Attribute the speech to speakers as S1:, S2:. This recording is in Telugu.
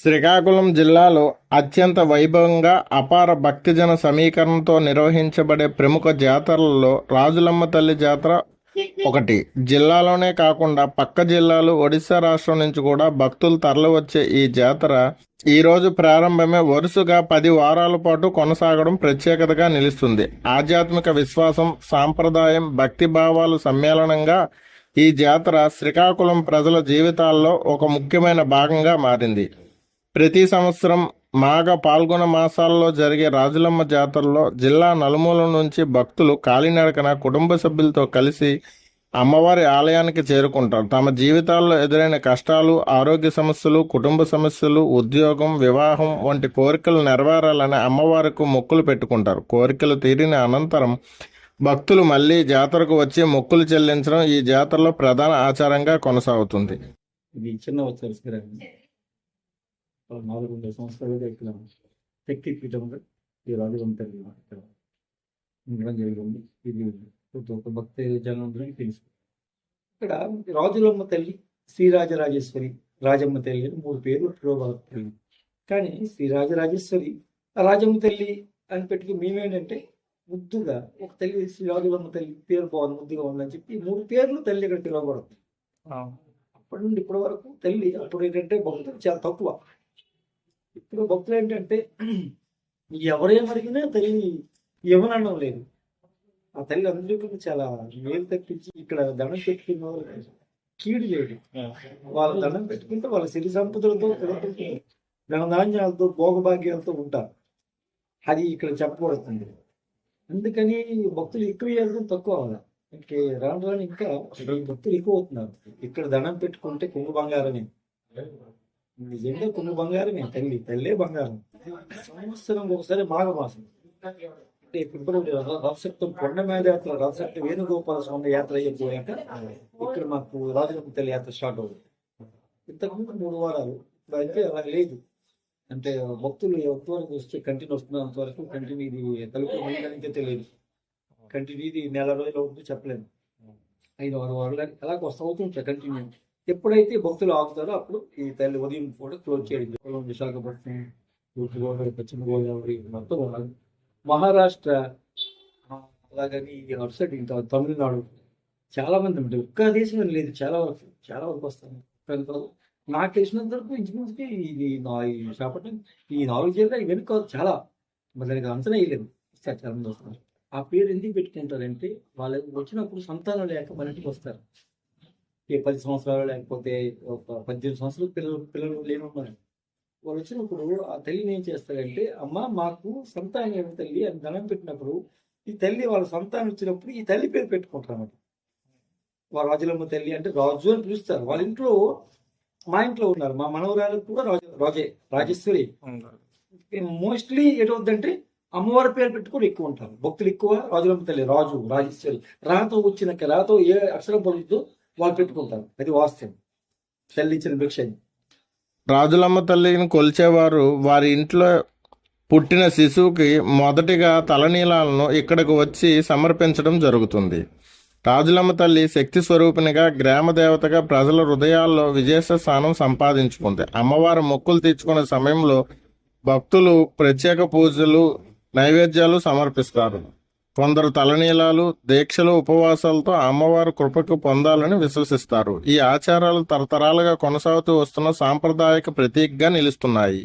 S1: శ్రీకాకుళం జిల్లాలో అత్యంత వైభవంగా అపార భక్తిజన సమీకరణతో నిర్వహించబడే ప్రముఖ జాతరలలో రాజులమ్మ తల్లి జాతర ఒకటి. జిల్లాలోనే కాకుండా పక్క జిల్లాలు ఒడిశా రాష్ట్రం నుంచి కూడా భక్తులు తరలివచ్చే ఈ జాతర ఈ రోజు ప్రారంభమే వరుసగా 10 వారాల పాటు కొనసాగడం ప్రత్యేకతగా నిలుస్తుంది. ఆధ్యాత్మిక విశ్వాసం, సాంప్రదాయం, భక్తి భావాలు సమ్మేళనంగా ఈ జాతర శ్రీకాకుళం ప్రజల జీవితాల్లో ఒక ముఖ్యమైన భాగంగా మారింది. ప్రతి సంవత్సరం మాఘ పాల్గొన మాసాల్లో జరిగే రాజులమ్మ జాతరలో జిల్లా నలుమూల నుంచి భక్తులు కాలినడకన కుటుంబ సభ్యులతో కలిసి అమ్మవారి ఆలయానికి చేరుకుంటారు. తమ జీవితాల్లో ఎదురైన కష్టాలు, ఆరోగ్య సమస్యలు, కుటుంబ సమస్యలు, ఉద్యోగం, వివాహం వంటి కోరికలు నెరవేరాలని అమ్మవారికి మొక్కులు పెట్టుకుంటారు. కోరికలు తీరిన అనంతరం భక్తులు మళ్ళీ జాతరకు వచ్చి మొక్కులు చెల్లించడం ఈ జాతరలో ప్రధాన ఆచారంగా కొనసాగుతుంది.
S2: ఇది చిన్న వచ్చారు 400 సంవత్సరాలుగా ఇక్కడ తెక్కిపీఠంగా ఈ రాజులమ్మ తల్లి ఇక్కడ ఉండడం జరిగింది. ఇది ఒక భక్తి జనందరికీ తెలుసు. ఇక్కడ రాజులమ్మ తల్లి, శ్రీరాజరాజేశ్వరి, రాజమ్మ తల్లి అని 3 పేర్లు పిలువబడుతుంది. కానీ శ్రీరాజరాజేశ్వరి, రాజమ్మ తల్లి అని పెట్టుకుని మేమేంటంటే ముద్దుగా ఒక తల్లి శ్రీరాజులమ్మ తల్లి పేరు బాగుంది, ముద్దుగా ఉందని చెప్పి 3 పేర్లు తల్లి ఇక్కడ పిలువబడుతుంది. అప్పటి నుండి ఇప్పటి వరకు తల్లి అప్పుడు ఏంటంటే భక్తులు చాలా తక్కువ. ఇప్పుడు భక్తులు ఏంటంటే ఎవరేమడిగినా తల్లి ఇవ్వనడం లేదు. ఆ తల్లి అందరికీ చాలా మేలు తప్పించి ఇక్కడ దండం పెట్టుకున్న వాళ్ళు కీడు లేదు. వాళ్ళ దండం పెట్టుకుంటే వాళ్ళ సిరి సంపదలతో, ధనధాన్యాలతో, భోగభాగ్యాలతో ఉంటారు. అది ఇక్కడ చెప్పబడుతుంది. అందుకని భక్తులు ఎక్కువ చేయడం తక్కువ అవ్వాలి. ఇంకే రాను రాను ఇంకా భక్తులు ఎక్కువ అవుతున్నారు. ఇక్కడ దండం పెట్టుకుంటే కుంగు బంగారమే, నిజంగా కుంగు బంగారమే. తల్లే బంగారం. సంవత్సరం ఒకసారి మాఘమాసం అంటే ఫిబ్రవరి రథసప్తం కొండ మీద యాత్ర, రథసప్తం వేణుగోపాల స్వామి యాత్ర అయిపోయాక ఇక్కడ మాకు రాజలమ్మ తల్లి యాత్ర స్టార్ట్ అవుతుంది. ఇంతకుముందు 3 వారాలు. అయితే అలా లేదు. అంటే భక్తులు ఎంతవరకు వస్తే కంటిన్యూ వస్తున్నారు, అంతవరకు కంటిన్యూ. ఇది తలుపు మళ్ళీ తెలియదు. కంటిన్యూ ఇది 1 నెల రోజులు అవుతుంది చెప్పలేము. 5-6 వారాలు అలాగ అవుతుంటాయి కంటిన్యూ. ఎప్పుడైతే భక్తులు ఆగుతారో అప్పుడు ఈ తల్లి ఉదయం కూడా క్లోజ్ చేయడం. విశాఖపట్నం, తూర్పు గోదావరి, పశ్చిమ గోదావరి, మొత్తం మహారాష్ట్ర, అలాగని అటు సైడ్ ఇంకా తమిళనాడు చాలా మంది ఉంటారు. ఒక్క దేశం లేదు, చాలా వరకు వస్తాను. నాకు తెలిసినంత వరకు ఇంచుమించుకి ఇది విశాఖపట్నం ఈ 4 జిల్లా ఇవన్నీ కాదు, చాలా దానికి అంచనా వేయలేదు. చాలా మంది వస్తారు. ఆ పేరు ఎందుకు పెట్టుకుంటారంటే వాళ్ళకి వచ్చినప్పుడు సంతానం లేక మన ఇంటికి వస్తారు. 10 సంవత్సరాలు లేకపోతే ఒక 18 సంవత్సరాలు పిల్లలు లేనున్నారు. వాళ్ళు వచ్చినప్పుడు ఆ తల్లిని ఏం చేస్తారంటే, అమ్మ మాకు సంతానం తల్లి అని దండం పెట్టినప్పుడు ఈ తల్లి వాళ్ళ సంతానం ఇచ్చినప్పుడు ఈ తల్లి పేరు పెట్టుకుంటారు అన్నమాట. వాళ్ళ రాజులమ్మ తల్లి అంటే రాజు అని పిలుస్తారు. వాళ్ళ ఇంట్లో, మా ఇంట్లో ఉన్నారు, మా మనవరాలకు కూడా రాజేశ్వరి. మోస్ట్లీ ఎటవుద్దంటే అమ్మవారి పేరు పెట్టుకుని ఎక్కువ ఉంటారు భక్తులు. ఎక్కువ రాజులమ్మ తల్లి, రాజు, రాజేశ్వరి, రాతో ఏ అక్షరం పలుకుతో వాళ్ళు పెట్టుకుంటారు. అది వాస్తవం. తల్లి ఇచ్చిన భిక్ష.
S1: రాజులమ్మ తల్లిని కొలిచేవారు వారి ఇంట్లో పుట్టిన శిశువుకి మొదటిగా తలనీలాలను ఇక్కడికి వచ్చి సమర్పించడం జరుగుతుంది. రాజులమ్మ తల్లి శక్తి స్వరూపిణిగా, గ్రామ దేవతగా ప్రజల హృదయాల్లో విశేష స్థానం సంపాదించుకుంది. అమ్మవారి మొక్కులు తీర్చుకునే సమయంలో భక్తులు ప్రత్యేక పూజలు, నైవేద్యాలు సమర్పిస్తారు. కొందరు తలనీలాలు, దీక్షలు, ఉపవాసాలతో అమ్మవారి కృపకు పొందాలని విశ్వసిస్తారు. ఈ ఆచారాలు తరతరాలుగా కొనసాగుతూ వస్తున్న సాంప్రదాయక ప్రతీకగా నిలుస్తున్నాయి.